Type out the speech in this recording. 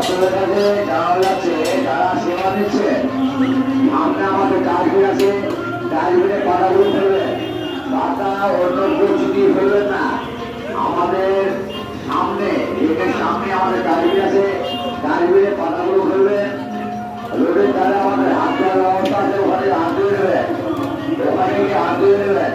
আপনাদের কাছে জানা যাচ্ছে তারা সেবা দিচ্ছে। সামনে আমাদের ডাস্টবিন আছে, ডাস্টবিনে পাতাগুলো ফেলবেন, পাতা অন্য পরিস্থিতি ফেলবেন না। আমাদের সামনে গেটের সামনে আমাদের ডাস্টবিন আছে, ডাস্টবিনে পাতাগুলো ফেলবেন। রোডের ধারে আমাদের হাত ধোয়ার ব্যবস্থা আছে, ওখানে হাত ধুয়ে নেবেন, ওখানে গিয়ে হাত ধুয়ে নেবেন।